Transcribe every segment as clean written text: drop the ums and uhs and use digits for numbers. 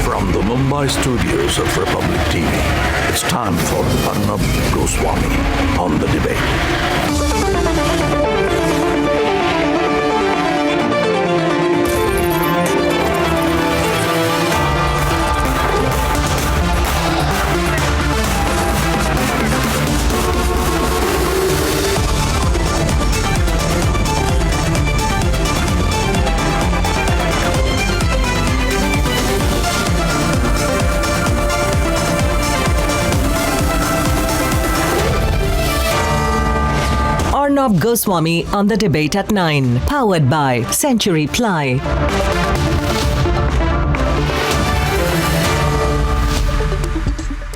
From the Mumbai studios of Republic TV, it's time for Arnab Goswami on The Debate. Arnab Goswami on The Debate at 9. Powered by Century Ply.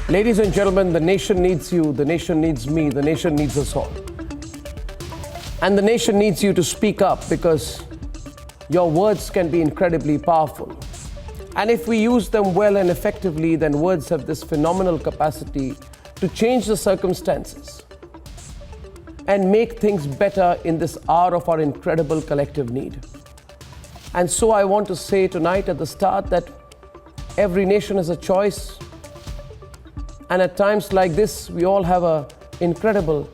Ladies and gentlemen, the nation needs you, the nation needs me, the nation needs us all. And the nation needs you to speak up because your words can be incredibly powerful. And if we use them well and effectively, then words have this phenomenal capacity to change the circumstances and make things better in this hour of our incredible collective need. And so I want to say tonight at the start that every nation has a choice. And at times like this, we all have an incredible,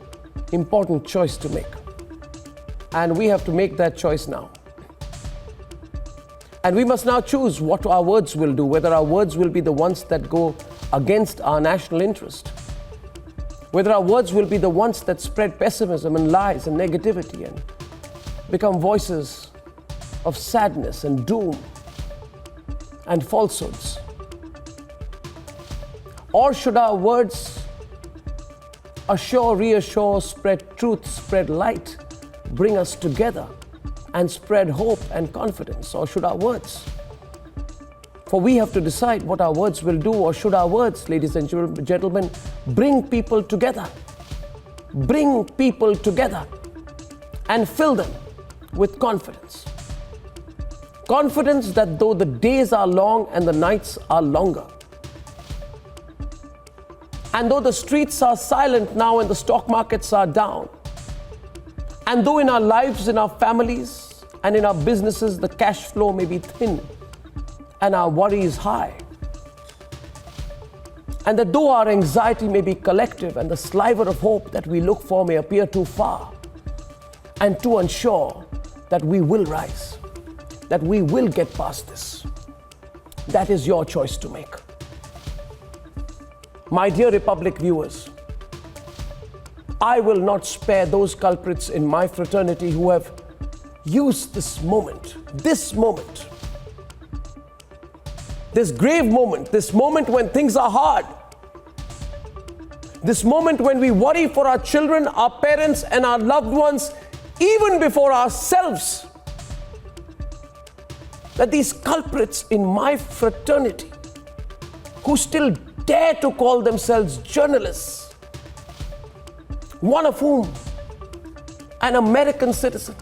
important choice to make. And we have to make that choice now. And we must now choose what our words will do, whether our words will be the ones that go against our national interest, whether our words will be the ones that spread pessimism and lies and negativity and become voices of sadness and doom and falsehoods. Or should our words assure, reassure, spread truth, spread light, bring us together and spread hope and confidence? Or should our words? For we have to decide what our words will do. Or should our words, ladies and gentlemen, bring people together? Bring people together and fill them with confidence. Confidence that though the days are long and the nights are longer, and though the streets are silent now and the stock markets are down, and though in our lives, in our families, and in our businesses, the cash flow may be thin and our worry is high, and that though our anxiety may be collective and the sliver of hope that we look for may appear too far and too unsure, that we will rise, that we will get past this. That is your choice to make. My dear Republic viewers, I will not spare those culprits in my fraternity who have used this moment, this grave moment, this moment when things are hard, this moment when we worry for our children, our parents, and our loved ones, even before ourselves, that these culprits in my fraternity who still dare to call themselves journalists, one of whom, an American citizen,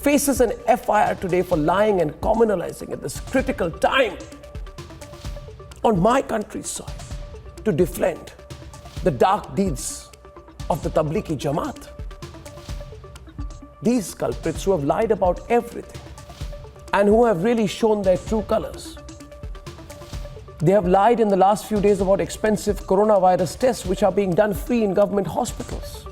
faces an FIR today for lying and communalizing at this critical time on my country's soil to defend the dark deeds of the Tablighi Jamaat. These culprits who have lied about everything and who have really shown their true colors. They have lied in the last few days about expensive coronavirus tests which are being done free in government hospitals.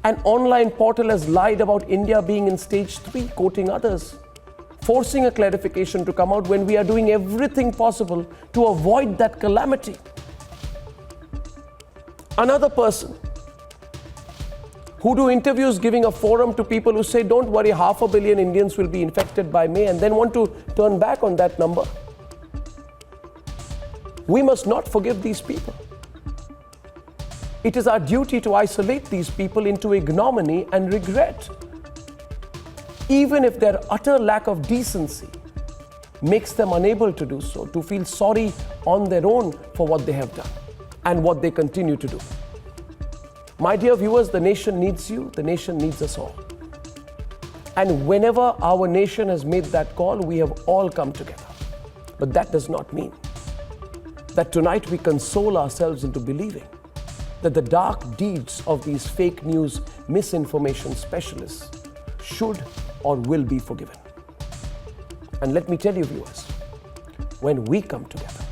An online portal has lied about India being in stage 3, quoting others, forcing a clarification to come out when we are doing everything possible to avoid that calamity. Another person who do interviews giving a forum to people who say, don't worry, 500 million Indians will be infected by May, and then want to turn back on that number. We must not forgive these people. It is our duty to isolate these people into ignominy and regret, even if their utter lack of decency makes them unable to do so, to feel sorry on their own for what they have done and what they continue to do. My dear viewers, the nation needs you, the nation needs us all. And whenever our nation has made that call, we have all come together. But that does not mean that tonight we console ourselves into believing that the dark deeds of these fake news, misinformation specialists should or will be forgiven. And let me tell you, viewers, when we come together,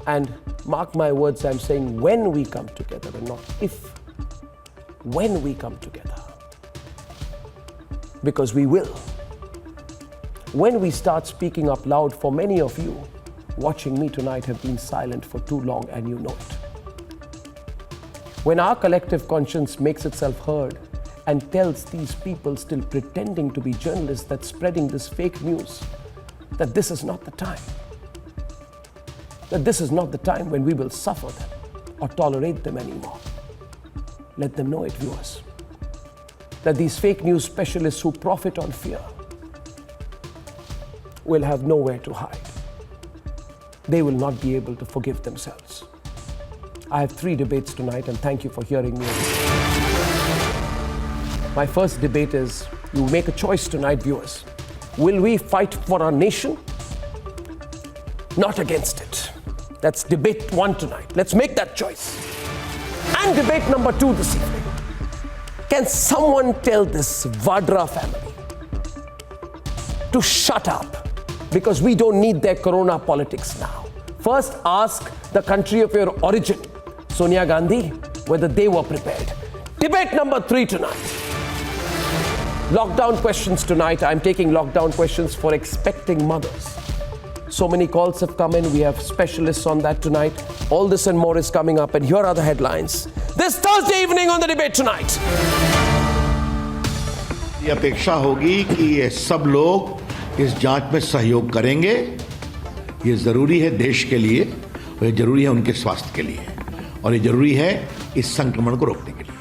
and mark my words, I'm saying when we come together and not if, when we come together, because we will. When we start speaking up loud, for many of you watching me tonight have been silent for too long, and you know it. When our collective conscience makes itself heard and tells these people still pretending to be journalists that's spreading this fake news that this is not the time, that this is not the time when we will suffer them or tolerate them anymore. Let them know it, viewers, that these fake news specialists who profit on fear will have nowhere to hide. They will not be able to forgive themselves. I have 3 debates tonight, and thank you for hearing me. My first debate is, you make a choice tonight, viewers. Will we fight for our nation? Not against it. That's debate 1 tonight. Let's make that choice. And debate number 2 this evening. Can someone tell this Vadra family to shut up? Because we don't need their corona politics now. First, ask the country of your origin, Sonia Gandhi, whether they were prepared. Debate number 3 tonight. Lockdown questions tonight. I'm taking lockdown questions for expecting mothers. So many calls have come in. We have specialists on that tonight. All this and more is coming up. And here are the headlines this Thursday evening on the debate tonight. ये अपेक्षा होगी कि ये सब लोग इस जांच में सहयोग करेंगे। ये जरूरी है देश के लिए, और ये जरूरी है उनके स्वास्थ्य के लिए, और ये जरूरी है इस संक्रमण को रोकने के लिए।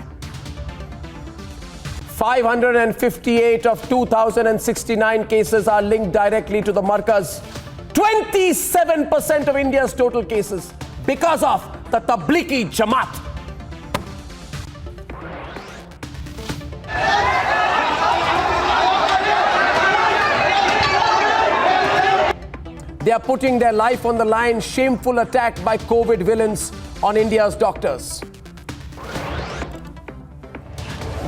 558 of 2,069 cases are linked directly to the Marquez. 27% of India's total cases because of the Tablighi Jamaat. They are putting their life on the line. Shameful attack by COVID villains on India's doctors.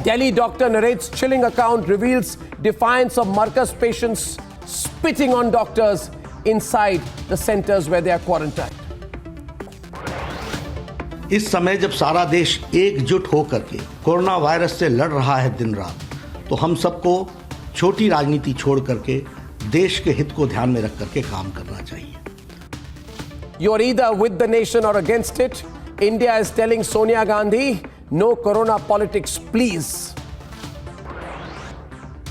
Delhi doctor narrates chilling account, reveals defiance of Marquez patients spitting on doctors inside the centers where they are quarantined. इस समय जब सारा देश एकजुट होकर के corona virus से लड़ रहा है दिन रात, तो हम सबको छोटी राजनीति छोड़ करके देश के हित को ध्यान में रख करके काम करना चाहिए. You are either with the nation or against it. India is telling Sonia Gandhi, no corona politics, please.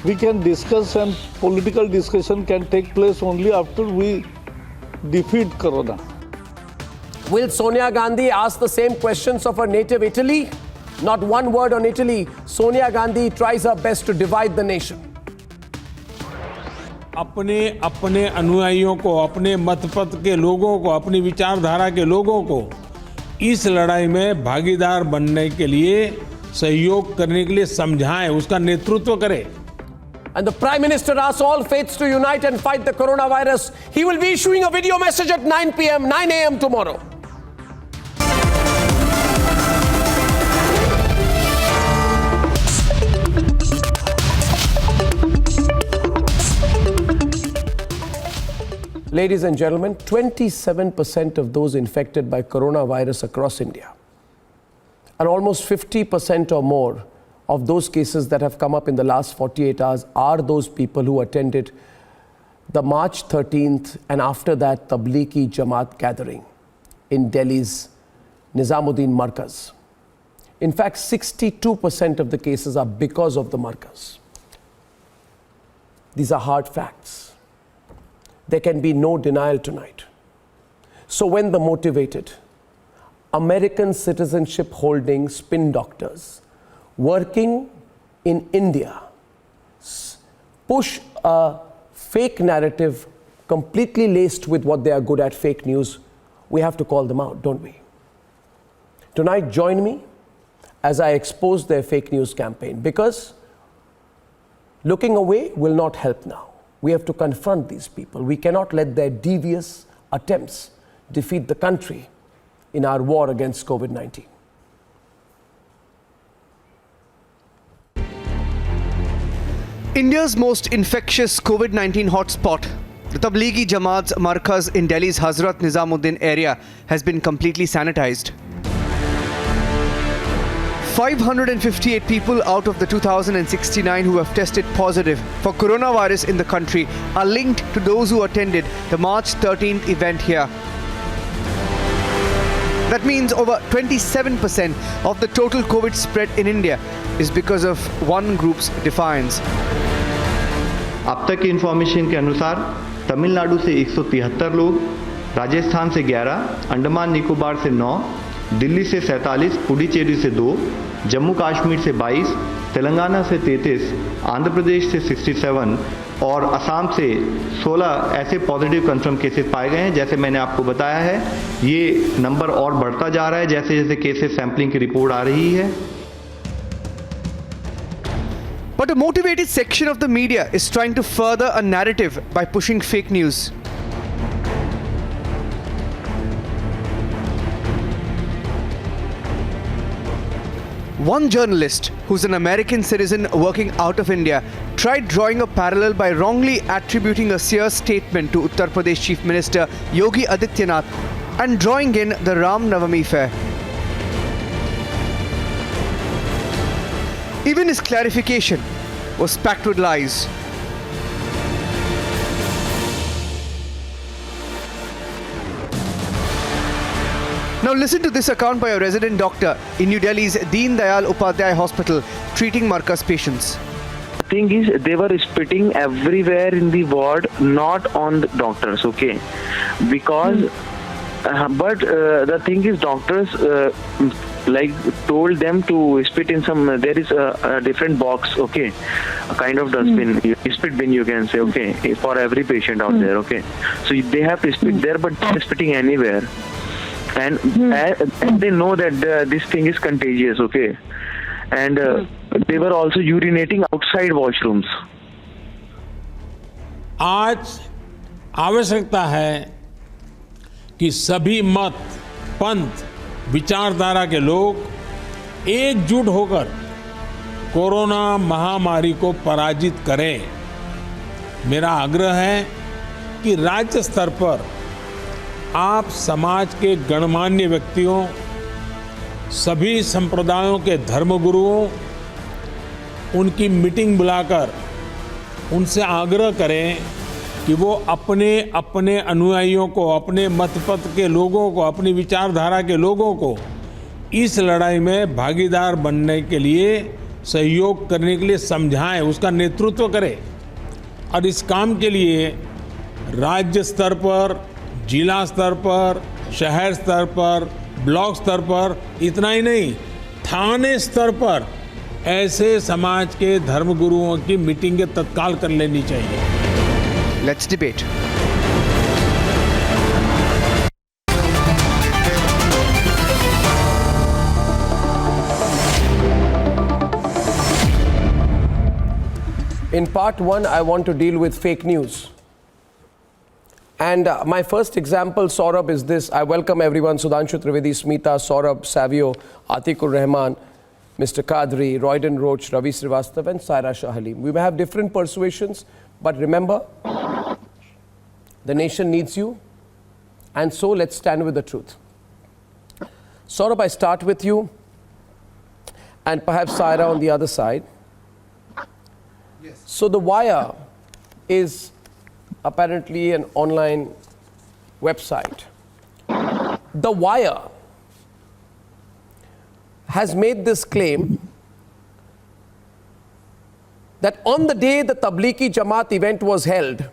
We can discuss, and political discussion can take place only after we defeat corona. Will Sonia Gandhi ask the same questions of her native Italy? Not one word on Italy. Sonia Gandhi tries her best to divide the nation. अपने अनुयायियों को, अपने मतपथ के लोगों को, अपनी विचारधारा के लोगों को इस लड़ाई में भागीदार बनने के लिए, सहयोग करने के लिए समझाएं, उसका नेतृत्व करें. And the Prime Minister asks all faiths to unite and fight the coronavirus. He will be issuing a video message at 9 a.m. tomorrow. Ladies and gentlemen, 27% of those infected by coronavirus across India, and almost 50% or more of those cases that have come up in the last 48 hours are those people who attended the March 13th and after that Tablighi Jamaat gathering in Delhi's Nizamuddin Marquez. In fact, 62% of the cases are because of the Marquez. These are hard facts. There can be no denial tonight. So when the motivated, American citizenship holding spin doctors working in India push a fake narrative completely laced with what they are good at, fake news, we have to call them out, don't we? Tonight, join me as I expose their fake news campaign, because looking away will not help now. We have to confront these people. We cannot let their devious attempts defeat the country in our war against COVID-19. India's most infectious COVID-19 hotspot, the Tablighi Jamaat's Marquez in Delhi's Hazrat Nizamuddin area has been completely sanitized. 558 people out of the 2,069 who have tested positive for coronavirus in the country are linked to those who attended the March 13th event here. That means over 27% of the total COVID spread in India is because of one group's defiance. अब तक की information के अनुसार तमिलनाडु से 173 लोग, राजस्थान से 11, अंडमान निकोबार से 9, दिल्ली से 47, पुडुचेरी से 2, जम्मू कश्मीर से 22, तेलंगाना से 33, आंध्र प्रदेश से 67 और असम से 16 ऐसे पॉजिटिव कंफर्म केसेस पाए गए हैं। जैसे मैंने आपको बताया है, ये नंबर और बढ़ता जा रहा है जैसे जैसे केसेस सैंपलिंग की रिपोर्ट आ रही है। But a motivated section of the media is trying to further a narrative by pushing fake news. One journalist, who's an American citizen working out of India, tried drawing a parallel by wrongly attributing a seer statement to Uttar Pradesh Chief Minister Yogi Adityanath and drawing in the Ram Navami fair. Even his clarification was packed with lies. Now listen to this account by a resident doctor in New Delhi's Deen Dayal Upadhyay Hospital treating Marquez patients. Thing is, they were spitting everywhere in the ward, not on the doctors, okay? Because, but the thing is, doctors like told them to spit in some. There is a different box, okay, a kind of dustbin, spit bin you can say, okay, for every patient out there, okay. So they have to spit there, but they're spitting anywhere. And they know that this thing is contagious, okay, and they were also urinating outside washrooms. आज आवश्यकता है कि सभी मत, पंथ, विचारधारा के लोग एकजुट होकर कोरोना महामारी को पराजित करें। मेरा आग्रह है कि राज्य स्तर पर आप समाज के गणमान्य व्यक्तियों, सभी संप्रदायों के धर्मगुरुओं, उनकी मीटिंग बुलाकर उनसे आग्रह करें कि वो अपने अपने अनुयायियों को, अपने मतपथ के लोगों को, अपनी विचारधारा के लोगों को इस लड़ाई में भागीदार बनने के लिए, सहयोग करने के लिए समझाएं, उसका नेतृत्व करें। और इस काम के लिए राज्य स्तर पर, जिला स्तर पर, शहर स्तर पर, ब्लॉक स्तर पर, इतना ही नहीं, थाने स्तर पर ऐसे समाज के धर्मगुरुओं की मीटिंगें तत्काल कर लेनी चाहिए। Let's debate. In part one, I want to deal with fake news. And my first example, Saurabh, is this. I welcome everyone: Sudhanshu Trivedi, Smita, Saurabh, Savio, Atikur Rahman, Mr. Kadri, Royden Roach, Ravi Srivastav, and Saira Shah Halim. We may have different persuasions, but remember, the nation needs you, and so let's stand with the truth. Saurabh, I start with you, and perhaps Saira on the other side. Yes. So The Wire is apparently an online website. The Wire has made this claim that on the day the Tablighi Jamaat event was held,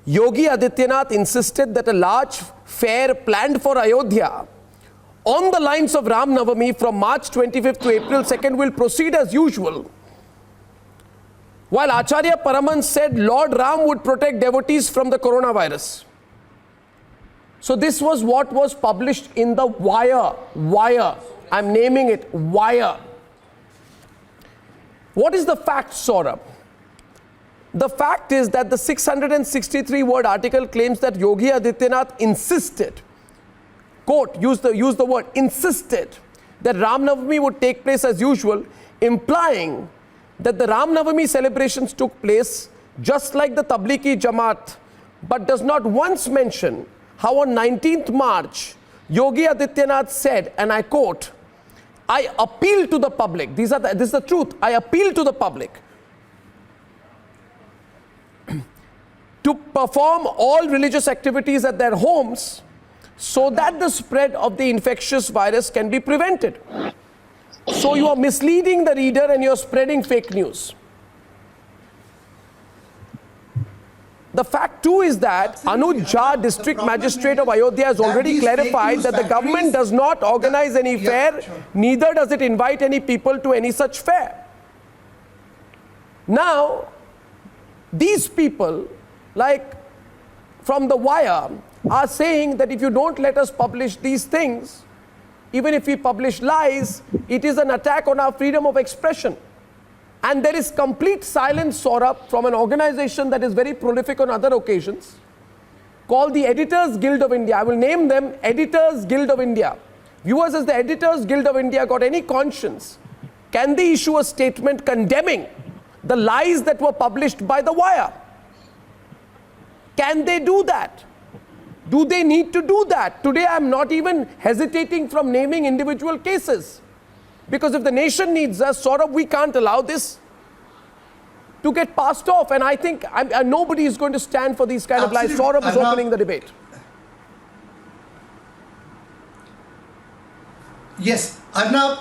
Yogi Adityanath insisted that a large fair planned for Ayodhya on the lines of Ram Navami from March 25th to April 2nd will proceed as usual. While Acharya Paraman said Lord Ram would protect devotees from the coronavirus. So this was what was published in the Wire. Wire. I'm naming it Wire. What is the fact, Saurabh? The fact is that the 663-word article claims that Yogi Adityanath insisted, quote, use the word, insisted, that Ram Navami would take place as usual, implying that the Ram Navami celebrations took place just like the Tablighi Jamaat, but does not once mention how on 19th March, Yogi Adityanath said, and I quote, "I appeal to the public," this is the truth, "I appeal to the public to perform all religious activities at their homes so that the spread of the infectious virus can be prevented." So you are misleading the reader and you are spreading fake news. The fact too is that Anuj Jha, District Magistrate of Ayodhya, has already clarified that the government does not organize any fair, neither does it invite any people to any such fair. Now, these people, like from the wire, are saying that if you don't let us publish these things, even if we publish lies, it is an attack on our freedom of expression. And there is complete silence, Saurabh, from an organization that is very prolific on other occasions, called the Editors Guild of India. I will name them Editors Guild of India. Viewers, has the Editors Guild of India got any conscience? Can they issue a statement condemning the lies that were published by the wire? Can they do that? Do they need to do that? Today I am not even hesitating from naming individual cases. Because if the nation needs us, Saurabh, we can't allow this to get passed off. And I think nobody is going to stand for these kind of lies. Saurabh is opening the debate. Yes, Arnab,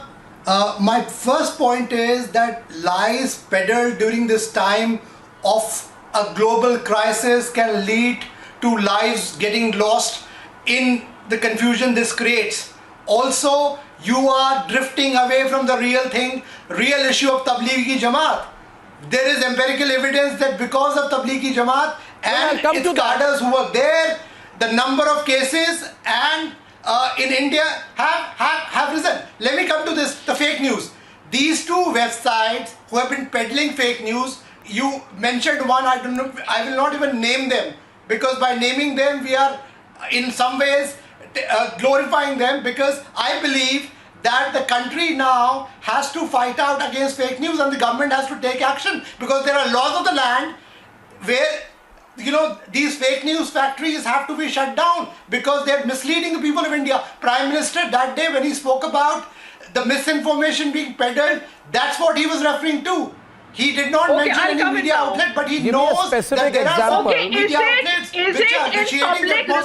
my first point is that lies peddled during this time of a global crisis can lead to lives getting lost in the confusion this creates. Also, you are drifting away from the real thing, real issue of Tablighi Jamaat. There is empirical evidence that because of Tablighi Jamaat and its cadres who were there, the number of cases and in India have risen. Let me come to this, the fake news. These two websites who have been peddling fake news, you mentioned one, I will not even name them, because by naming them we are in some ways glorifying them, because I believe that the country now has to fight out against fake news and the government has to take action, because there are laws of the land where, you know, these fake news factories have to be shut down because they're misleading the people of India. Prime Minister that day when he spoke about the misinformation being peddled, that's what he was referring to. He did not mention any media outlet, but he knows that there are some media outlets which are initiating the record,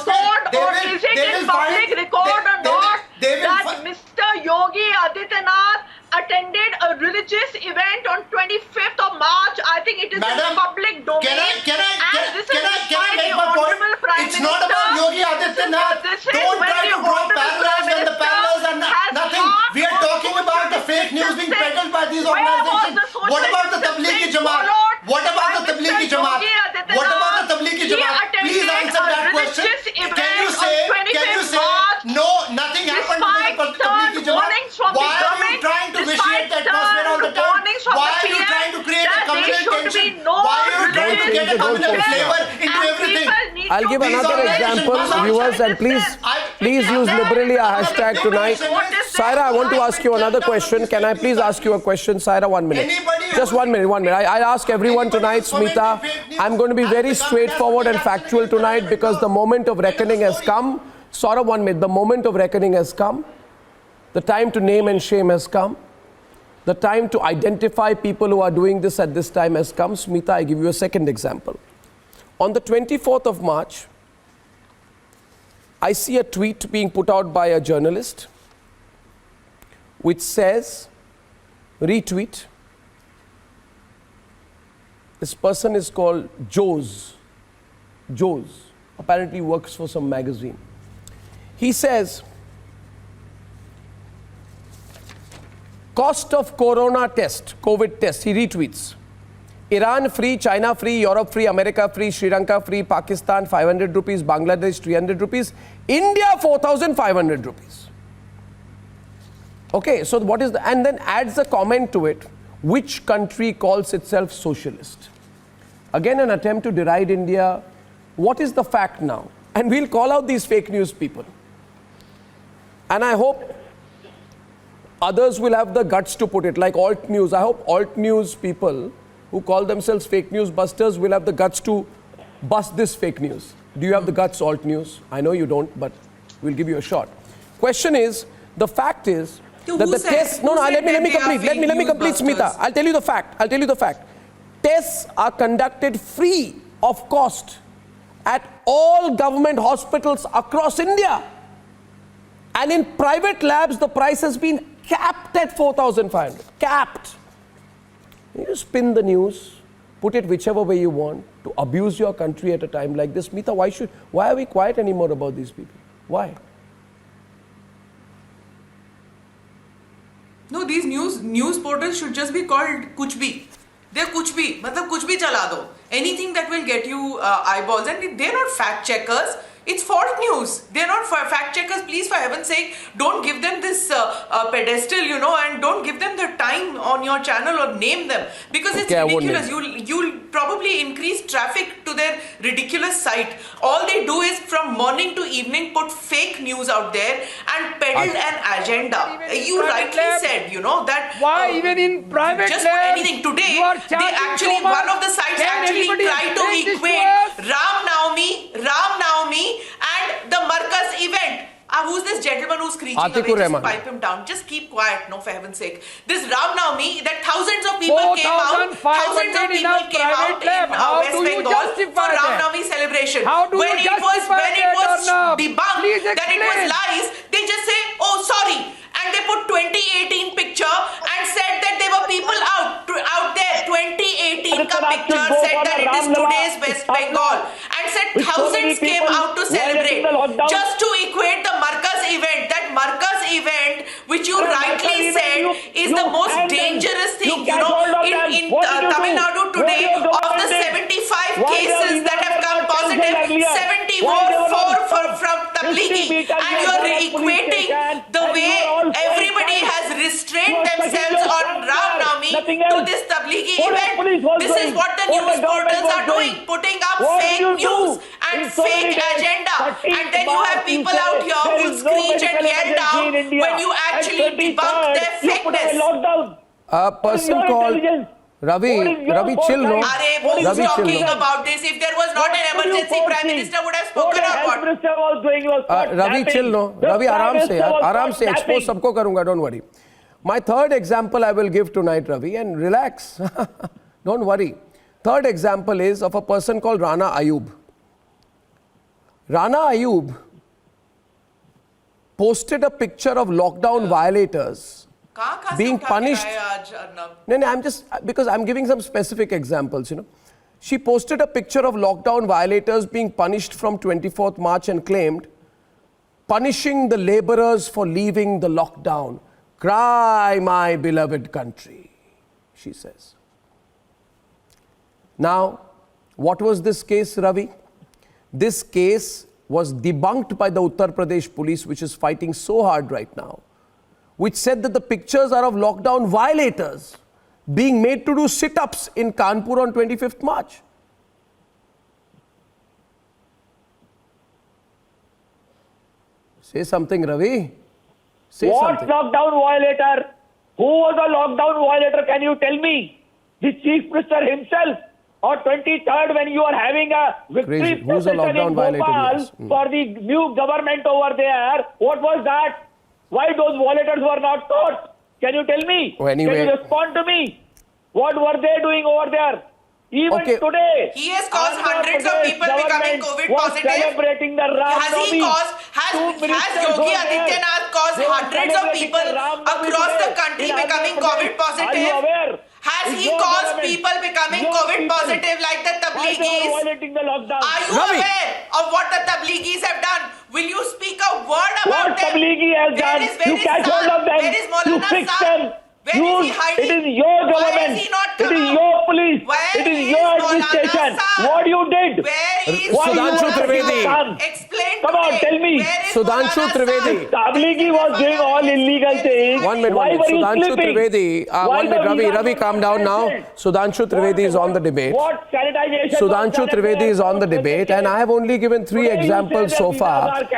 or is it in public record or not that Mr. Yogi Adityanath attended a religious event on 25th of March? I think it is in the public domain. Can I make my point? It's not about Yogi Adityanath. Don't try to draw parallels when the parallels are nothing. We are talking about the fake news being peddled by these organizations. What about the Tablighi Jamaat? What about the Tablighi Jamaat? What about the Tablighi Jamaat? Please answer that question. Can you say, no, nothing happened with the Tablighi Jamaat? Why are you trying to vitiate the atmosphere all the time? Why are you trying to create a communal tension? Why are you trying to get a communal flavor into everything? I'll give another example, viewers, and please use liberally a hashtag tonight. Saira, I want to ask you another question. Can I please ask you a question, Saira? 1 minute. Just 1 minute, 1 minute. I ask everyone tonight, Smita, I'm going to be very straightforward and factual tonight because the moment of reckoning has come. Saurabh, 1 minute. The moment of reckoning has come. The time to name and shame has come. The time to identify people who are doing this at this time has come. Smita, I give you a second example. On the 24th of March, I see a tweet being put out by a journalist which says, retweet. This person is called Joes. Apparently works for some magazine. He says, cost of corona test, COVID test, he retweets. Iran free, China free, Europe free, America free, Sri Lanka free, Pakistan 500 rupees, Bangladesh 300 rupees, India 4,500 rupees. Okay, so what is the, and then adds a comment to it, which country calls itself socialist? Again, an attempt to deride India. What is the fact now? And we'll call out these fake news people. And I hope others will have the guts to put it, like alt news. I hope alt news people who call themselves fake news busters will have the guts to bust this fake news. Do you have the guts, alt news? I know you don't, but we'll give you a shot. Question is, the fact is that the tests... No, let me complete. Let me complete, Smita. I'll tell you the fact. Tests are conducted free of cost at all government hospitals across India. And in private labs, the price has been capped at 4,500. Capped. You spin the news, put it whichever way you want, to abuse your country at a time like this. Smita, why are we quiet anymore about these people? Why? No, these news portals should just be called kuch bhi. They're kuch bhi. Matlab kuch bhi chala do. Anything that will get you eyeballs. And they're not fact checkers. It's false news. They're not fact checkers. Please, for heaven's sake, don't give them this pedestal, and don't give them the time on your channel or name them. Because it's ridiculous. You'll probably increase traffic to their ridiculous site. All they do is from morning to evening put fake news out there and peddle an agenda. You rightly said, that... Why even in private just put anything. Today, they actually, one of the sites actually tried to equate Ram Navami and the Marquez event. Who's this gentleman who's screeching away? Just pipe him down. Just keep quiet, no, for heaven's sake. This Ram Navami, that thousands of people came out in West Bengal for Ram Navami celebration. When it was debunked that it was lies, they just say, oh, sorry. And they put 2018 picture and said that there were people out there. 2018 ka picture said that it is today's West Bengal and said thousands came out to celebrate. Just to equate the Marquez event, that Marquez event, which you rightly said is the most dangerous thing, in Tamil Nadu today. Of the 75 cases that have come positive, 70 were from Tablighi, and you are equating the way everybody has restrained themselves on Ram Navami to this Tablighi event. This is what the news portals are doing, putting up fake news and fake agenda. And then you have people out here who screech and yell down when you actually debunk their fakeness. A person called Ravi, chill, no? Who's talking about this? If there was not an emergency, Prime Minister would have spoken about it. Ravi, chill, no? Ravi, aram se, expose sabko karunga, don't worry. My third example I will give tonight, Ravi, and relax. Don't worry. Third example is of a person called Rana Ayub. Rana Ayub posted a picture of lockdown violators being punished. No, because I'm giving some specific examples, She posted a picture of lockdown violators being punished from 24th March and claimed, punishing the laborers for leaving the lockdown. Cry, my beloved country, she says. Now, what was this case, Ravi? This case was debunked by the Uttar Pradesh police, which is fighting so hard right now, which said that the pictures are of lockdown violators being made to do sit-ups in Kanpur on 25th March. Say something, Ravi. Say something. What lockdown violator? Who was a lockdown violator? Can you tell me? The Chief Minister himself? Or 23rd, when you are having a victory procession in Bhopal for the new government over there, what was that? Why those violators were not caught? Can you tell me? Can you respond to me? What were they doing over there? Even today, he has caused hundreds of people becoming COVID positive. Celebrating the Has Yogi Adityanath caused hundreds of people across the country becoming COVID positive? Has he caused people becoming COVID positive like the Tablighis? Are you aware of what the Tablighis have done? Will you speak a word about them? Tablighi has done? You catch hold of them. Where is Maulana you fix Sahib? them. Where is he hiding? It is your government. Why is he not It is your police. Where it is is your Maulana administration. Sahib? What you did? Where is Why Sudhanshu you Trivedi. done? Explain Come on, today. tell me. Where is Sudhanshu Maulana Trivedi. Sahib? Tablighi was doing all illegal things. One minute. Why were you Sudhanshu sleeping? Trivedi. Why One minute. the Ravi, calm down now. Sudhanshu Trivedi is on the debate. What sanitization? Sudhanshu Trivedi is on the debate, and I have only given 3 examples so far.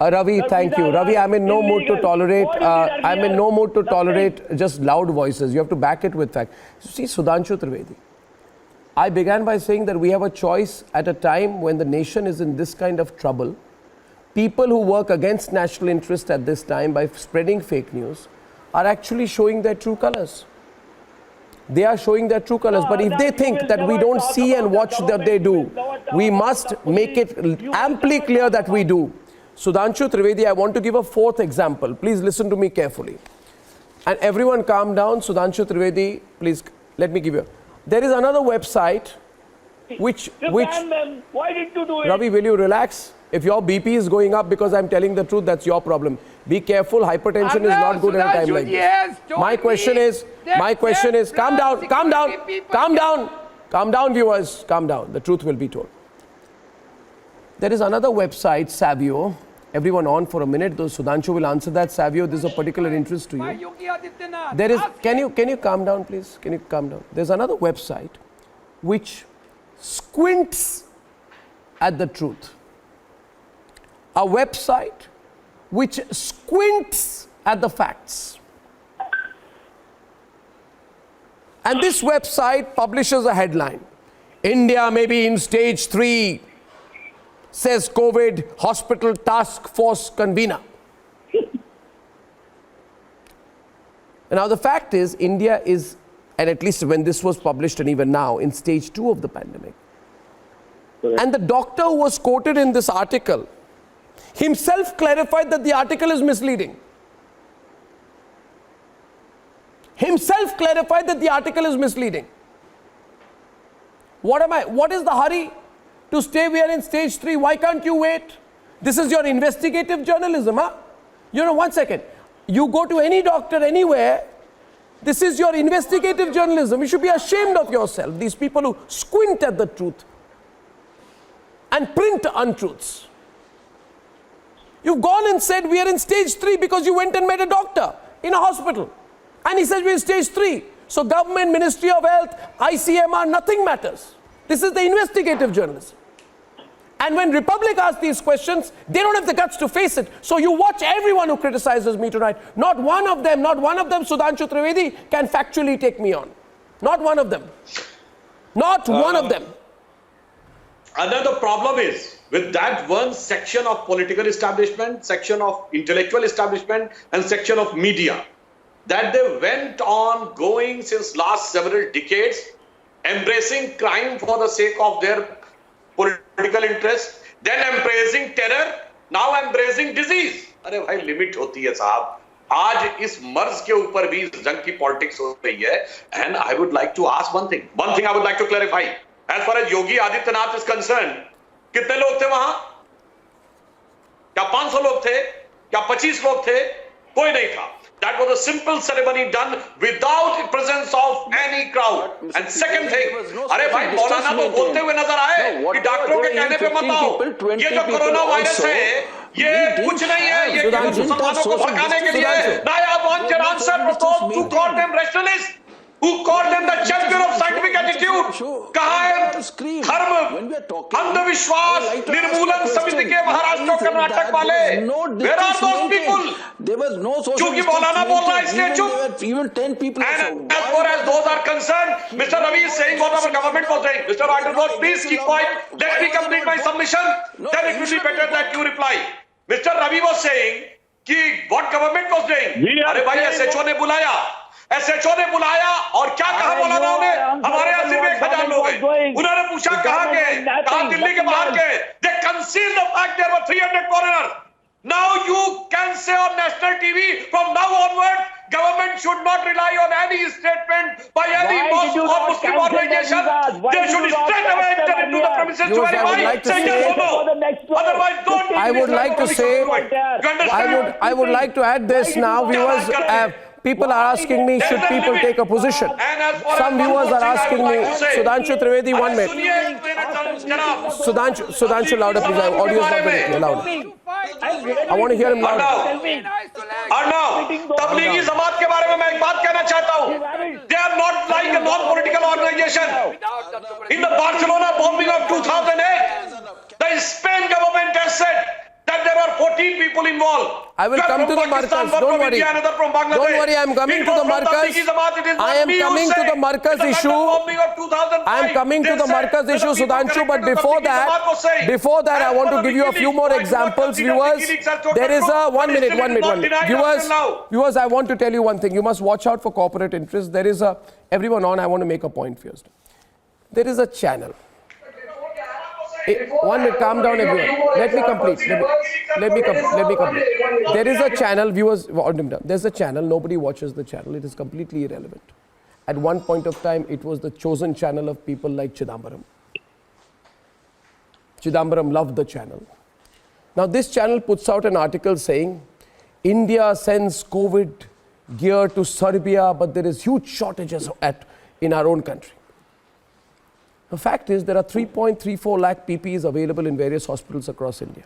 Ravi, thank you. Ravi, I'm in no mood to tolerate. I'm in no mood to tolerate just loud voices. You have to back it with facts. See, Sudhanshu Trivedi. I began by saying that we have a choice at a time when the nation is in this kind of trouble. People who work against national interest at this time by spreading fake news are actually showing their true colors. They are showing their true colors. But if they think that we don't see and watch that they do, we must make it amply clear that we do. Sudhanshu Trivedi, I want to give a 4th example. Please listen to me carefully. And everyone calm down. Sudhanshu Trivedi, please let me give you. There is another website which Why did you do it? Ravi, will you relax? If your BP is going up because I'm telling the truth, that's your problem. Be careful. Hypertension is not good at a time like this. My question is, calm down, viewers, calm down. The truth will be told. There is another website, Savio. Everyone on for a minute, though Sudhanshu will answer that. Savio, this is of particular interest to you. There is, can you calm down, please? Can you calm down? There's another website which squints at the truth. A website which squints at the facts. And this website publishes a headline. India may be in stage 3, says COVID Hospital Task Force convener. Now the fact is, India is, and at least when this was published and even now, in stage 2 of the pandemic. And the doctor who was quoted in this article himself clarified that the article is misleading. Himself clarified that the article is misleading. What is the hurry to stay? We are in stage 3. Why can't you wait? This is your investigative journalism, huh? You know, one second. You go to any doctor anywhere, this is your investigative journalism. You should be ashamed of yourself. These people who squint at the truth and print untruths. You've gone and said we are in stage 3 because you went and met a doctor in a hospital. And he says we're in stage 3. So government, Ministry of Health, ICMR, nothing matters. This is the investigative journalism. And when Republic asks these questions, they don't have the guts to face it. So you watch everyone who criticizes me tonight. Not one of them, Sudhanshu Trivedi, can factually take me on. Not one of them. Not one of them. Another problem is, with that one section of political establishment, section of intellectual establishment, and section of media, that they went on going since last several decades, embracing crime for the sake of their political interest, then embracing terror, now embracing disease. अरे भाई limit होती है साहब. आज इस मर्ज के ऊपर भी जंग की पॉलिटिक्स हो रही है. And I would like to ask one thing I would like to clarify. As far as Yogi Adityanath is concerned, कितने लोग थे वहां? क्या 500 लोग थे? क्या 25 लोग थे? कोई नहीं था. That was a simple ceremony done without presence of any crowd. And second thing, अरे भाई मौलाना तो बोलते हुए नजर आए कि डॉक्टरों के कहने पे मत आओ. ये जो कोरोना वायरस है, ये कुछ नहीं है. ये मुसलमानों को भड़काने के लिए. Now I want your answer for those who call them rationalists, who call them the champion of scientific attitude. कहाँ है धर्म, अंधविश्वास, निर्मूलन समिति के महाराष्ट्र और कर्नाटक वाले? Where are those people? There was no social क्योंकि मौलाना बोल रहा है इसलिए चुप. Even 10 people. And as far as those are concerned, Mr. Ravi is saying what our government was saying. Mr. Arnab, please keep quiet. Let me complete my submission. Then it will be better that you reply. Mr. Ravi was saying कि what government was doing. अरे भाई SHO ने बुलाया. SHO ने बुलाया और क्या कहा मौलाना ने? हमारे यहाँ सिर्फ 1000 लोग हैं. उन्होंने पूछा कहाँ के? कहाँ दिल्ली के बाहर के? They concealed the fact there were 300 foreigners. Now you can say on national TV from now onward, government should not rely on any statement by any mosque or Muslim organization. They should straight away enter into the premises to verify. Say yes or no. Otherwise, don't. I would like to say, I would like to add this now, viewers. People are asking me, should people take a position? Some viewers are asking me, Sudhanshu Trivedi, 1 minute. Sudhanshu, louder please. Audio is not very loud. I want to hear him loud. Arnab, Tablighi Jamaat के बारे में मैं एक बात कहना चाहता हूँ. They are not like a non-political organization. In the Barcelona bombing of 2008, the Spain government has said that there are 14 people involved. I will come to the Marquez. Don't worry. Don't worry. I am coming to the Marquez. I am coming to the Marquez issue. I am coming to the Marquez issue, Sudhanshu. But before that, I want to give you a few more examples, viewers. There is a 1 minute. Viewers, I want to tell you one thing. You must watch out for corporate interests. There is a everyone on. I want to make a point first. There is a channel. 1 minute, calm down everyone. Let me complete. Let me complete. There is a channel, viewers, there's a channel, nobody watches the channel. It is completely irrelevant. At one point of time, it was the chosen channel of people like Chidambaram. Chidambaram loved the channel. Now this channel puts out an article saying, India sends COVID gear to Serbia, but there is huge shortages in our own country. The fact is there are 3.34 lakh PPEs available in various hospitals across India.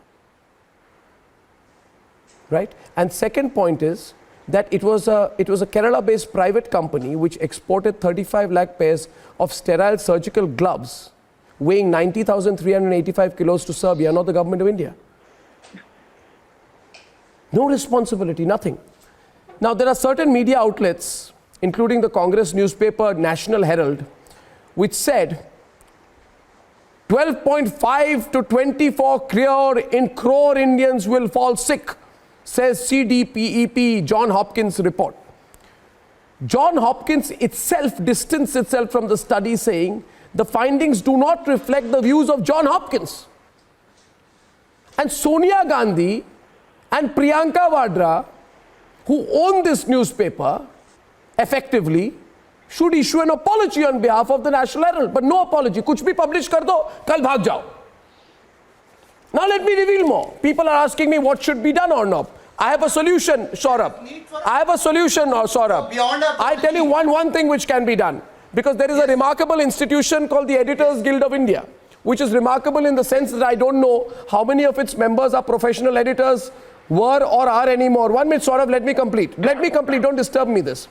Right? And second point is that it was a Kerala-based private company which exported 35 lakh pairs of sterile surgical gloves weighing 90,385 kilos to Serbia, not the government of India. No responsibility, nothing. Now there are certain media outlets, including the Congress newspaper National Herald, which said 12.5 to 24 crore Indians will fall sick, says CDPEP John Hopkins report. John Hopkins itself distanced itself from the study, saying the findings do not reflect the views of John Hopkins. And Sonia Gandhi and Priyanka Vadra, who own this newspaper effectively, should issue an apology on behalf of the National Herald, but no apology. Kuch bhi publish kar do, kal bhag jao. Now let me reveal more. People are asking me what should be done or not. I have a solution, Saurabh. I tell you one thing which can be done. Because there is a remarkable institution called the Editors Guild of India, which is remarkable in the sense that I don't know how many of its members are professional editors, were or are anymore. 1 minute, Saurabh, let me complete. Don't disturb me this.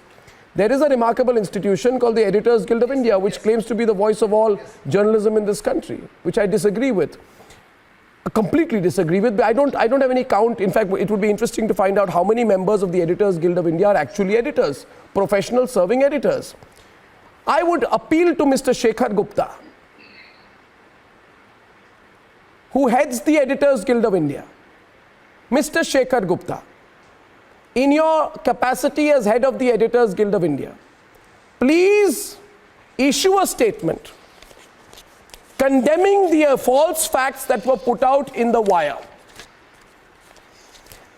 There is a remarkable institution called the Editors Guild of India, which claims to be the voice of all journalism in this country, which I disagree with. I completely disagree with. But I don't have any count. In fact, it would be interesting to find out how many members of the Editors Guild of India are actually editors, professional serving editors. I would appeal to Mr. Shekhar Gupta, who heads the Editors Guild of India. Mr. Shekhar Gupta, in your capacity as head of the Editors Guild of India, please issue a statement condemning the false facts that were put out in the wire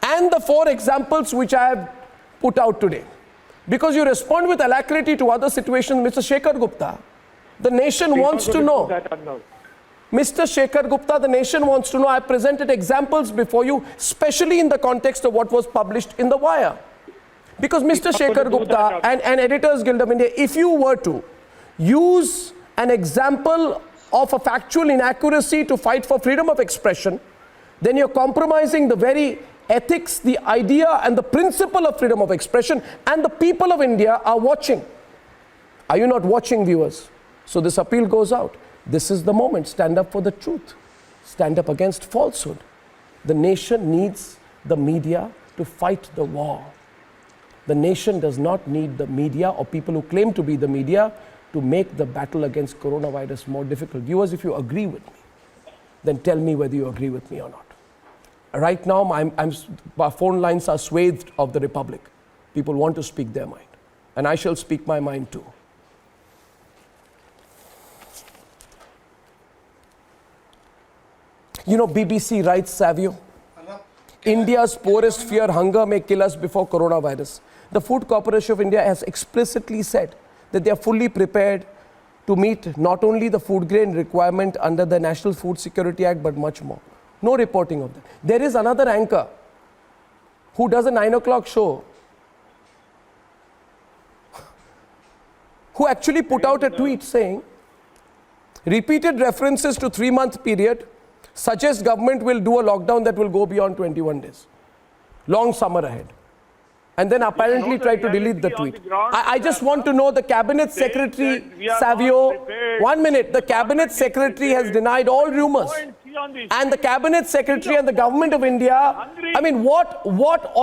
and the 4 examples which I have put out today. Because you respond with alacrity to other situations, Mr. Shekhar Gupta, the nation wants to know. Mr. Shekhar Gupta, the nation wants to know. I presented examples before you, especially in the context of what was published in the wire. Because Mr. Shekhar Gupta and Editors Guild of India, if you were to use an example of a factual inaccuracy to fight for freedom of expression, then you're compromising the very ethics, the idea and the principle of freedom of expression, and the people of India are watching. Are you not watching, viewers? So this appeal goes out. This is the moment. Stand up for the truth. Stand up against falsehood. The nation needs the media to fight the war. The nation does not need the media or people who claim to be the media to make the battle against coronavirus more difficult. Viewers, if you agree with me, then tell me whether you agree with me or not. Right now, my phone lines are swathed of the Republic. People want to speak their mind. And I shall speak my mind too. You know, BBC writes, Savio, India's poorest fear hunger may kill us before coronavirus. The Food Corporation of India has explicitly said that they are fully prepared to meet not only the food grain requirement under the National Food Security Act, but much more. No reporting of that. There is another anchor who does a 9 o'clock show who actually put out a tweet saying, repeated references to 3-month period suggest government will do a lockdown that will go beyond 21 days. Long summer ahead. And then apparently tried to delete the tweet. I just want to know the cabinet secretary, Savio, 1 minute, the cabinet secretary has denied all rumors. And the cabinet secretary and the government of India, I mean, what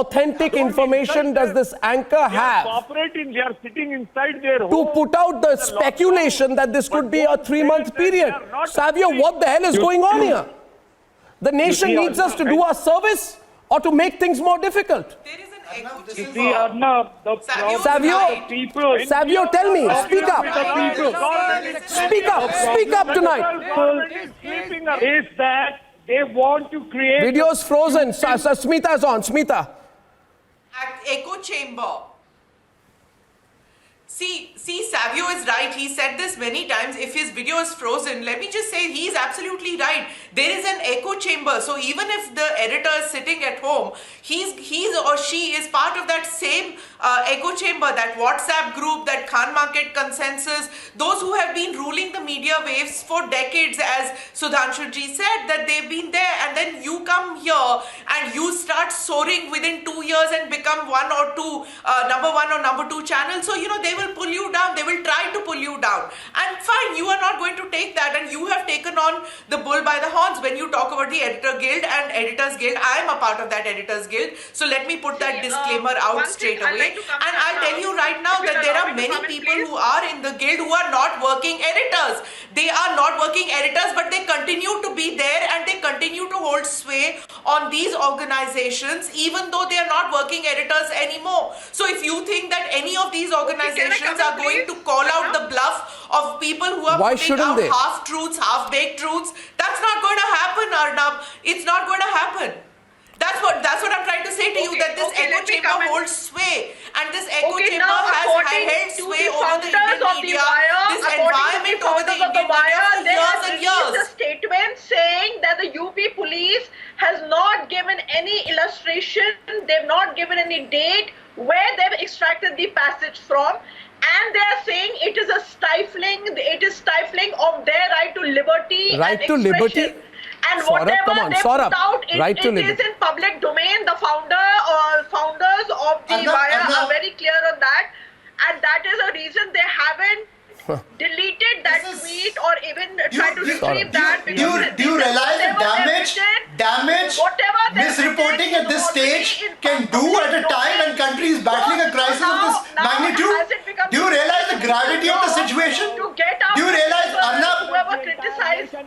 authentic information does this anchor have They are sitting inside their home. to put out the speculation that this could be a 3-month period? Savio, what the hell is going on here? The nation needs us to do our service or to make things more difficult? Savio, tell me, speak up. Speak up tonight. Is that they want to create... Video's frozen. Smita's on. Smita. Echo chamber. See, Savio is right. He said this many times. If his video is frozen, let me just say he's absolutely right. There is an echo chamber. So even if the editor is sitting at home, he's or she is part of that same echo chamber, that WhatsApp group, that Khan Market consensus, those who have been ruling the media waves for decades, as Sudhanshuji said, that they've been there. And then you come here and you start soaring within 2 years and become one or two, number one or number two channel. So, they will pull you down. They will try to pull you down. And fine, you are not going to take that. And you have taken on the bull by the horns when you talk about the Editor Guild and Editors Guild. I am a part of that Editors Guild. So let me put that disclaimer out straight away. And I'll tell you right now that there are many people who are in the guild who are not working editors. They are not working editors, but they continue to be there and they continue to hold sway on these organizations, even though they are not working editors anymore. So if you think that any of these organizations are going to call out the bluff of people who are putting out half-truths, half-baked truths, that's not going to happen, Arnab. It's not going to happen. That's what I'm trying to say to you, that this echo chamber holds sway, and this echo chamber has held sway over the Indian media, this environment over the Indian media for years and years. There is a statement saying that the UP police has not given any illustration, they've not given any date where they've extracted the passage from, and they are saying it is stifling of their right to liberty and expression. Liberty? And whatever they put out, it is in public domain. The founders of the Wire are very clear on that, and that is a reason they haven't deleted that tweet or even tried to retrieve that. Do you realize the damage misreporting at this stage can do at a time when country is battling a crisis of this magnitude? Do you realize the gravity of the situation? Do you realize, Arnab,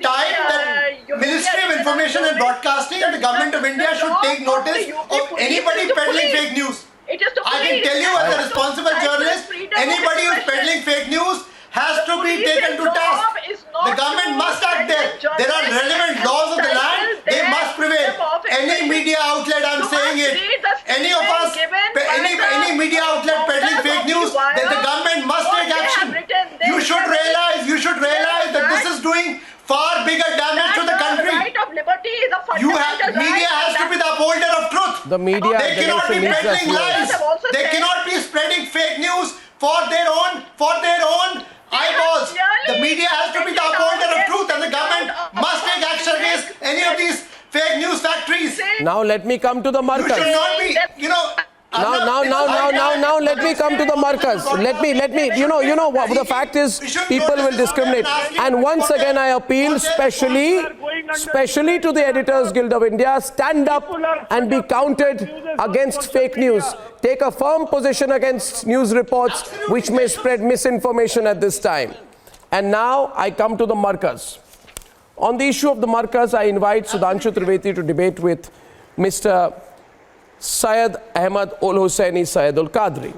time that Ministry of Information and Broadcasting and the Government of India should take notice of anybody peddling fake news? I can tell you as a responsible journalist, anybody who's peddling fake news has to be taken to task. The government must act there. There are relevant laws of the land. They must prevail. Any media outlet, I'm saying it, any of us, any media outlet peddling fake news, then the government must take action. You should realize that this is doing far bigger damage to the country. Media has to be the upholder of truth. The media, they cannot be peddling lies. They cannot be spreading fake news for their own eyeballs. The media has to be the upholder of truth, and the government must take action against any of these fake news factories. Now let me come to the Marquez. You should not be, Now, let me come to the Marquez. Let me, what the fact is, people will discriminate. And once again, I appeal specially to the Editors Guild of India, stand up and be counted against fake news. Take a firm position against news reports which may spread misinformation at this time. And now I come to the Marquez. On the issue of the Marquez, I invite Sudhanshu Trivedi to debate with Mr. Syed Ahmad Ul Hussaini Syed Ul Qadri.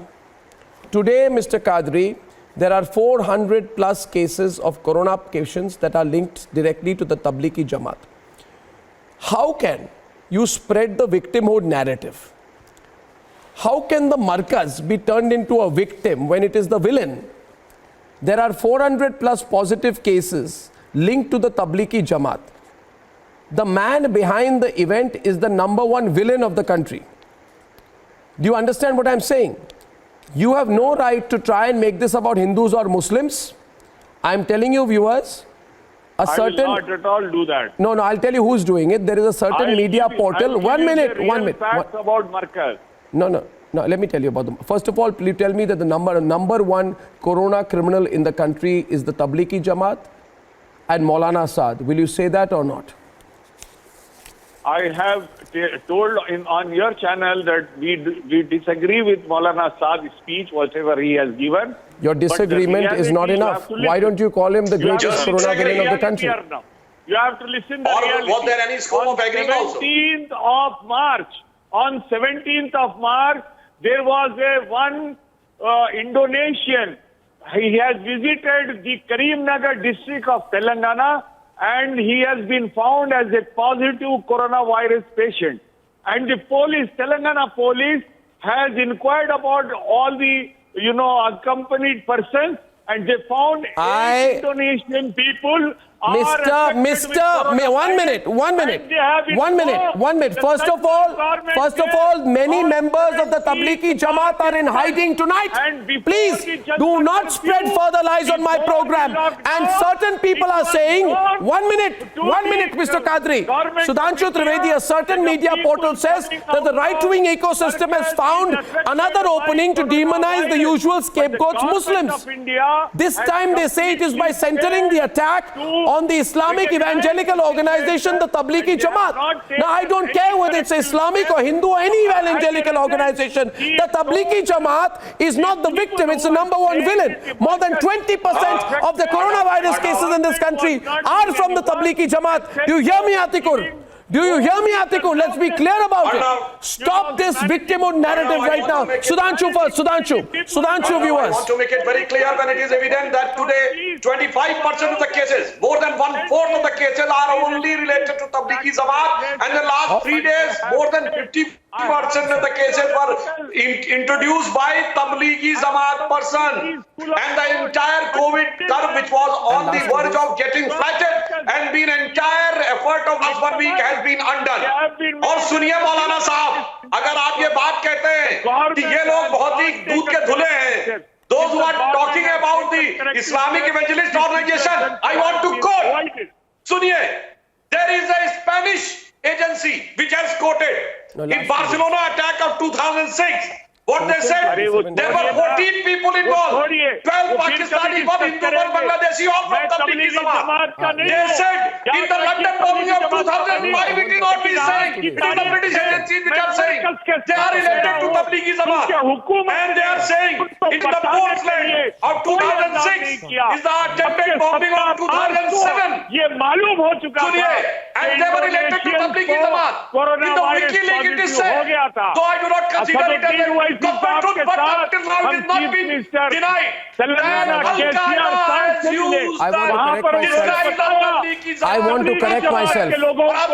Today, Mr. Qadri, there are 400 plus cases of corona patients that are linked directly to the Tablighi Jamaat. How can you spread the victimhood narrative? How can the Marquez be turned into a victim when it is the villain? There are 400 plus positive cases linked to the Tablighi Jamaat. The man behind the event is the #1 villain of the country. Do you understand what I'm saying? You have no right to try and make this about Hindus or Muslims. I'm telling you, viewers, a certain... I will not at all do that. No, I'll tell you who's doing it. There is a certain media portal. 1 minute. Facts about Marquez. No, let me tell you about them. First of all, please tell me that the number one corona criminal in the country is the Tablighi Jamaat and Maulana Saad. Will you say that or not? I have told on your channel that we disagree with Maulana Saad's speech, whatever he has given. Your disagreement is not enough. Why don't you call him the greatest corona villain of the country? You have to listen to or reality. was there any scope of agreeing also? On 17th of March, there was one Indonesian. He has visited the Karimnagar district of Telangana, and he has been found as a positive coronavirus patient. And the police, Telangana police, has inquired about all the, accompanied persons, and they found 8 Indonesian people. Mister, 1 minute. First of all, many members of the Tablighi Jamaat are in hiding tonight. Please do not spread further lies on my program. And certain people are saying, 1 minute, Mr. Kadri. Sudhanshu Trivedi, a certain media portal says that the right-wing ecosystem has found another opening to demonize the usual scapegoats, Muslims. This time they say it is by centering the attack on the Islamic evangelical organization, the Tablighi Jamaat. Now, I don't care whether it's Islamic or Hindu or any evangelical organization. The Tablighi Jamaat is not the victim, it's the number one villain. More than 20% of the coronavirus cases in this country are from the Tablighi Jamaat. Do you hear me, Atikur? Let's be clear about it. Stop this victimhood narrative right now. Sudhanshu first. Sudhanshu, viewers. I want to make it very clear when it is evident that today 25% of the cases, more than 1/4 of the cases are only related to Tablighi Jamaat, and in the last 3 days, more than 50% of the cases were introduced by Tablighi Jamaat person, and the entire COVID curve, which was on the verge of getting flattened, and been entire effort of this 1 week has been undone. और सुनिए मौलाना साहब, अगर आप ये बात कहते हैं कि ये लोग बहुत ही दूध के धुले हैं, those who are talking about the Islamic Evangelist Organization, I want to quote. सुनिए, there is a Spanish agency which has quoted in Barcelona attack of 2006. What they said, there were 14 people involved, 12 Pakistani, 1 Hindu, 1 Bangladeshi, all from Tablighi Jamaat. They said in the London bombing of 2005, it is not me saying, it is the British agencies which are saying they are related to Tablighi Jamaat. And they are saying in the Portland of 2006 is the attempted bombing of 2007. Suniye, and they were related to Tablighi Jamaat. In the WikiLeaks it is said, though I do not consider it as a government truth, but until now it has not been denied. I want to correct myself.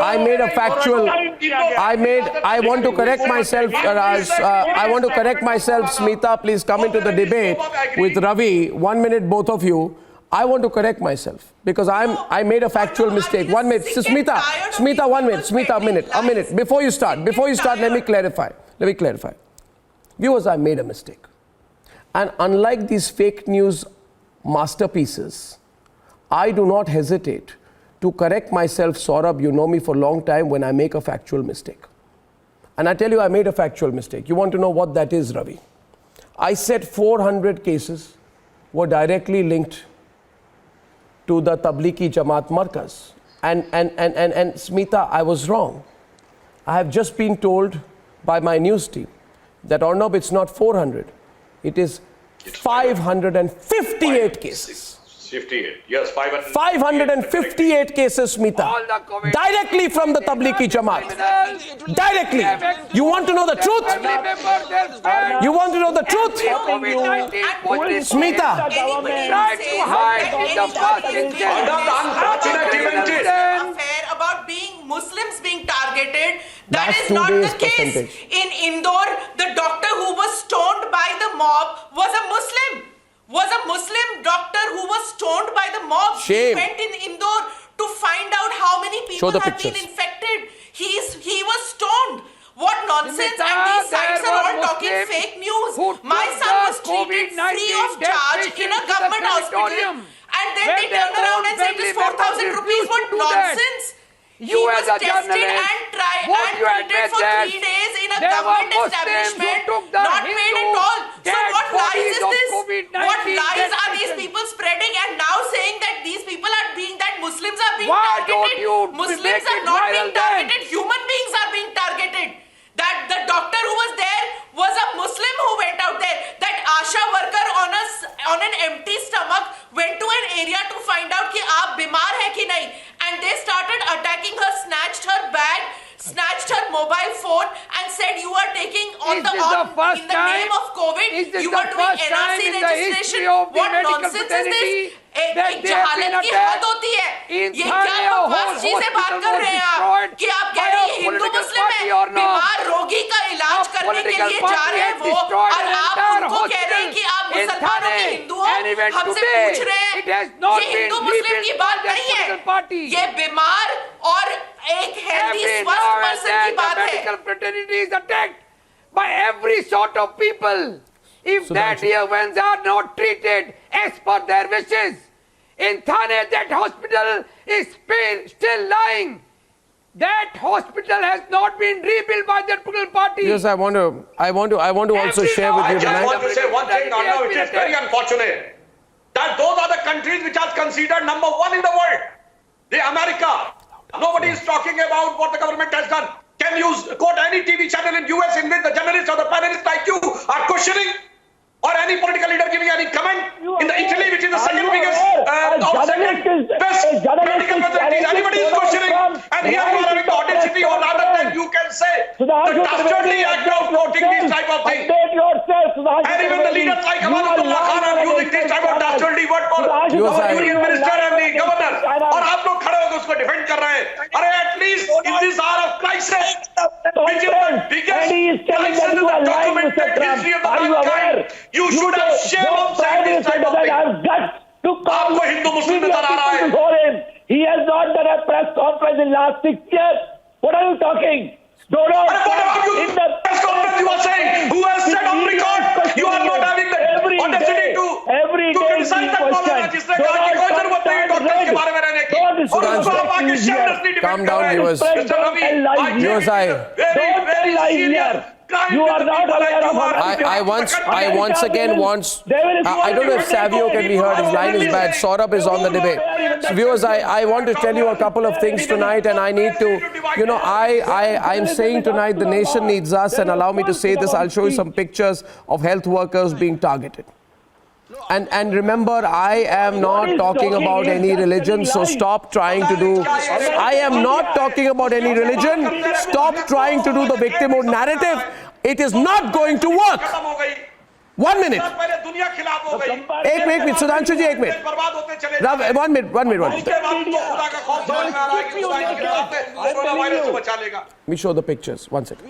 I made a factual. I want to correct myself, Raj. I want to correct myself. Smita, please come into the debate with Ravi. 1 minute, both of you. I want to correct myself because I made a factual mistake. 1 minute. Smita, 1 minute. Smita, a minute. Before you start, let me clarify. Viewers, I made a mistake. And unlike these fake news masterpieces, I do not hesitate to correct myself. Saurabh, you know me for a long time when I make a factual mistake. And I tell you, I made a factual mistake. You want to know what that is, Ravi? I said 400 cases were directly linked to the Tablighi Jamaat Marquez. And Smita, I was wrong. I have just been told by my news team that Arnab, it's not 400, it is 558 cases. 58, yes, 558 cases, Smita, directly from the Tablighi Jamaat. Directly. You want to know the truth? You want to know the truth? Smita. About being Muslims being targeted. That is not the case. In Indore, the doctor who was stoned by the mob was a Muslim. Was a Muslim doctor who was stoned by the mob. Shame. He went in Indore to find out how many people have been infected. He was stoned. What nonsense and these sites are all talking fake news. My son was treated free of charge in a government hospital and then they turn around and say it is 4,000 rupees. What nonsense! He was tested and treated for 3 days in a government establishment, not paid at all. So what lies is this? What lies are these people spreading and now saying that these people are being, that Muslims are being targeted? Muslims are not being targeted, human beings are being targeted. That the doctor who was there was a Muslim who went out there. That Asha worker on an empty stomach went to an area to find out ki aap bimar hai ki nahi. And they started attacking her, snatched her bag, snatched her mobile phone and said you are taking in the name of COVID, you are doing NRC registration. What nonsense is this? एक जहालत की हद होती है। ये क्या बकवास चीजें बात कर रहे हैं आप कि आप कह रहे हैं हिंदू मुस्लिम है, बीमार रोगी का इलाज करने के लिए जा रहे हैं वो, और आप उनको कह रहे हैं कि आप मुसलमानों के हिंदू हो, हमसे पूछ रहे हैं। ये हिंदू मुस्लिम की बात नहीं है, ये बीमार और एक हेल्दी स्वस्थ पर्सन की बात है। By every sort of people, if that dear ones are not treated as per their wishes, in Thane that hospital is still lying. That hospital has not been rebuilt by the political party. Yes, I want to also share with you tonight. I want to say one thing, Arnab, which is very unfortunate, that those are the countries which are considered number one in the world. The America. Nobody is talking about what the government has done. Can you quote any TV channel in US in which the journalists or the panelists like you are questioning? Or any political leader giving any comment? In the Italy, which is the second biggest, best medical facilities, anybody is questioning? And here you are having the audacity, or rather than you can say, the dastardly act of quoting these type of things. And even the leaders like Amanatullah Khan are using this type of dastardly word for our union minister and the governor. और आप लोग खड़े होकर उसको defend कर रहे हैं. अरे at least in this hour of crisis, which is the biggest crisis in the documented history of the mankind, you should have shame on saying this type of thing. आपको हिंदू मुस्लिम नजर आ रहा है. He has not done a press conference in last 6 years. What are you talking? What about you? In the press conference you are saying, who has said on record, you are not having the audacity to criticize that Maulana जिसने कहा कि कोई जरूरत नहीं doctors के बारे में रहने की. और उसको आप आके shamelessly defend कर रहे हैं. Mr. Ravi, very serious. You are not aware of I once again I don't know if Savio can be heard, his line is bad. Saurabh is on the debate. So viewers, I want to tell you a couple of things tonight, and I need to, I'm saying tonight the nation needs us, and allow me to say this, I'll show you some pictures of health workers being targeted. And remember, I am not talking about any religion, so stop trying to do. I am not talking about any religion. Stop trying to do the victimhood narrative. It is not going to work. 1 minute. एक minute Sudhanshu ji, 1 minute. 1 minute. Let me show the pictures. 1 second.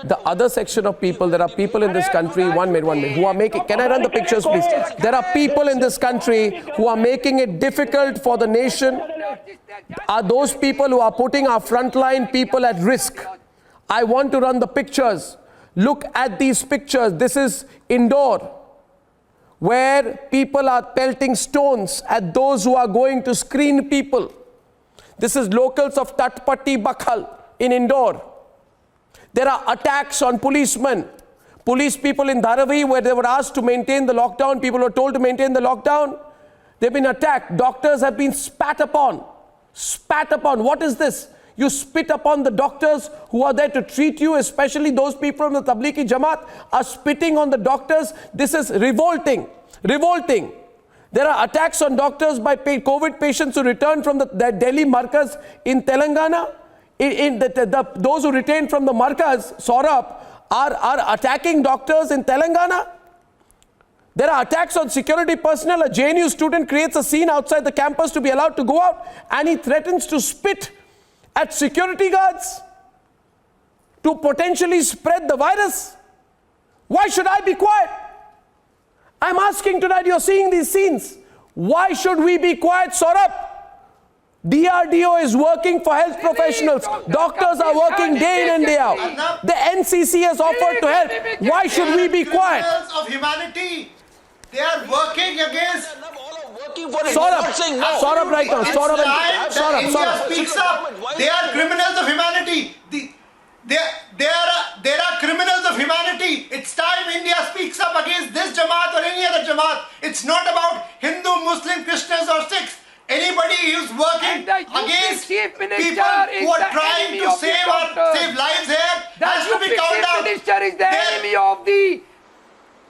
The other section of people, there are people in this country, 1 minute, who are making, can I run the pictures please? There are people in this country who are making it difficult for the nation. Are those people who are putting our frontline people at risk. I want to run the pictures. Look at these pictures. This is Indore, where people are pelting stones at those who are going to screen people. This is locals of Tatpatti Bakhal in Indore. There are attacks on policemen. Police people in Dharavi, where they were asked to maintain the lockdown, people were told to maintain the lockdown. They've been attacked. Doctors have been spat upon. Spat upon. What is this? You spit upon the doctors who are there to treat you, especially those people from the Tablighi Jamaat are spitting on the doctors. This is revolting. Revolting. There are attacks on doctors by COVID patients who return from the Delhi Marquez in Telangana. Those who return from the Marquez, Saurabh, are attacking doctors in Telangana. There are attacks on security personnel. A JNU student creates a scene outside the campus to be allowed to go out, and he threatens to spit at security guards to potentially spread the virus. Why should I be quiet? I'm asking tonight, you're seeing these scenes. Why should we be quiet, Saurabh? DRDO is working for health professionals. Doctors are working day in and day out. The NCC has offered to help. Why should we be quiet? Of humanity. They are working against. Saurabh right now. Saurabh. Speaks up. They are criminals of humanity. There are criminals of humanity. It's time India speaks up against this Jamaat or any other Jamaat. It's not about Hindu, Muslim, Christians or Sikhs. Anybody who's working against people who are trying to save lives here has to be called out. The Chief Minister is the enemy of the...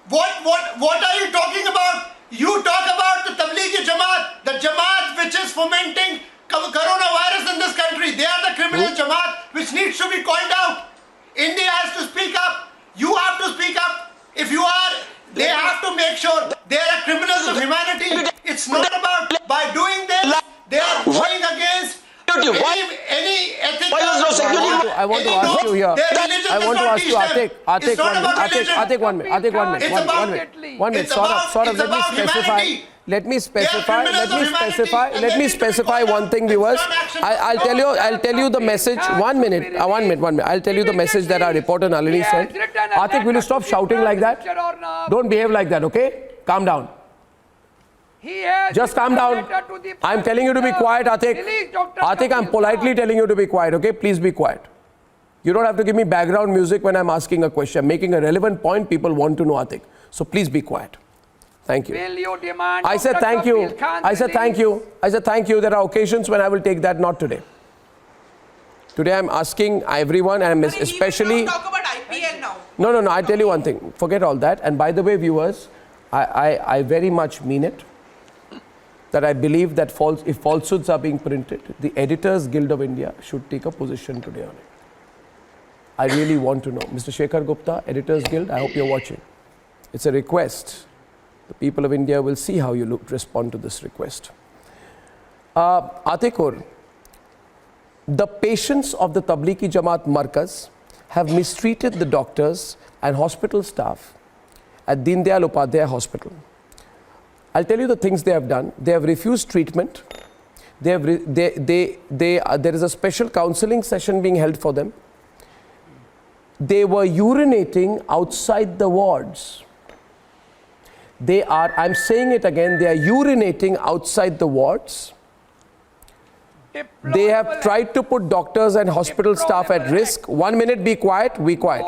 What are you talking about? You talk about the Tablighi Jamaat, the Jamaat which is fomenting coronavirus in this country. They are the criminal Jamaat which needs to be called out. India has to speak up. You have to speak up. If you are, they have to make sure they are criminals of humanity. It's not about by doing this, they are going against any ethical... I want to ask you here. I want to ask you, Atik, 1 minute. Saurabh, let me specify one thing, viewers. I'll tell you the message. 1 minute. I'll tell you the message that our reporter Nalini sent. Atik, will you stop shouting like that? Don't behave like that, okay? Calm down. Just calm down. I'm telling you to be quiet, Atik. Atik, I'm politely telling you to be quiet, okay? Please be quiet. You don't have to give me background music when I'm asking a question. I'm making a relevant point. People want to know, Atik. So please be quiet. Thank you. I said thank you. I said thank you. There are occasions when I will take that, not today. Today I'm asking everyone, and especially... Talk about IPL now. No. I'll tell you one thing. Forget all that. And by the way, viewers, I very much mean it. That I believe that if falsehoods are being printed, the Editors Guild of India should take a position today on it. I really want to know. Mr. Shekhar Gupta, Editors Guild, I hope you're watching. It's a request. The people of India will see how you respond to this request. Atikur, the patients of the Tablighi Jamaat Marquez have mistreated the doctors and hospital staff at Deen Dayal Upadhyaya Hospital. I'll tell you the things they have done. They have refused treatment. There is a special counseling session being held for them. They were urinating outside the wards. I'm saying it again, they are urinating outside the wards. They have tried to put doctors and hospital staff at risk. 1 minute, be quiet, be quiet.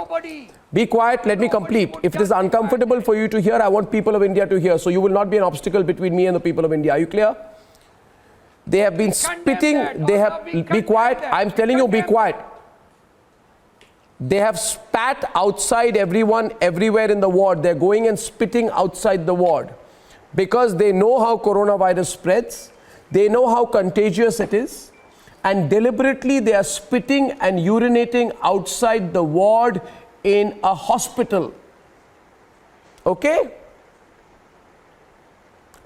Be quiet, let me complete. If it is uncomfortable for you to hear, I want people of India to hear. So you will not be an obstacle between me and the people of India. Are you clear? They have been spitting, be quiet. I'm telling you, be quiet. They have spat outside everyone, everywhere in the ward. They're going and spitting outside the ward because they know how coronavirus spreads. They know how contagious it is. And deliberately they are spitting and urinating outside the ward in a hospital. Okay?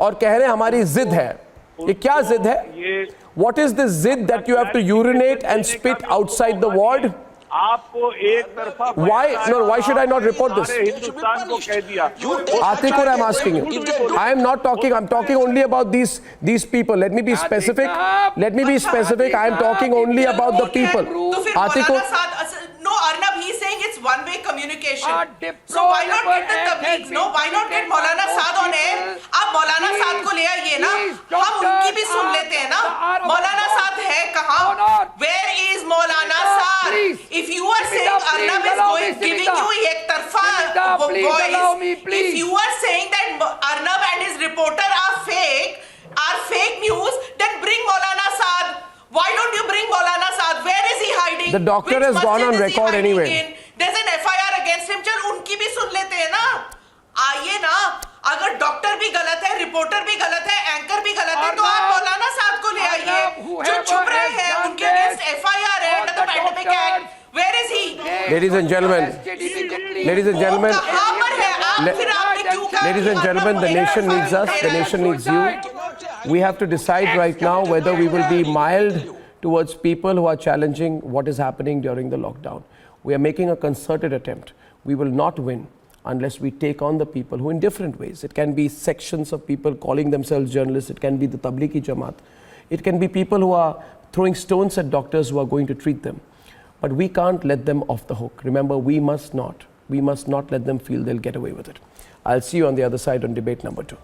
और कह रहे हमारी जिद है. ये क्या जिद है? What is the zid that you have to urinate and spit outside the ward? Why should I not report this? Atikur, I'm asking you. I am not talking, I'm talking only about these people. Let me be specific. I am talking only about the people. Atikur. No, Arnab, he's saying it's one-way communication. So why not get the Tabligh? No, why not get Maulana Saad on air? आप मौलाना साद को ले आइए ना, हम उनकी भी सुन लेते हैं ना. मौलाना साद है कहाँ? Where is Maulana Saad? If you are saying Arnab is giving you एक तरफा voice, if you are saying that Arnab and his reporter are fake news, then bring Maulana Saad. Why don't you bring Maulana Saad? Where is he hiding? The doctor has gone on record anyway. There's an FIR against him. चल उनकी भी सुन लेते हैं ना. आइए ना. अगर doctor भी गलत है, रिपोर्टर भी गलत है, एंकर भी गलत है, तो आप मौलाना साद को ले आइए. जो छुप रहे हैं, उनके अगेंस्ट FIR है under the Pandemic Act. Where is he? Ladies and gentlemen, the nation needs us. The nation needs you. We have to decide right now whether we will be mild towards people who are challenging what is happening during the lockdown. We are making a concerted attempt. We will not win unless we take on the people who in different ways. It can be sections of people calling themselves journalists. It can be the Tablighi Jamaat. It can be people who are throwing stones at doctors who are going to treat them. But we can't let them off the hook. Remember, we must not let them feel they'll get away with it. I'll see you on the other side on debate number 2.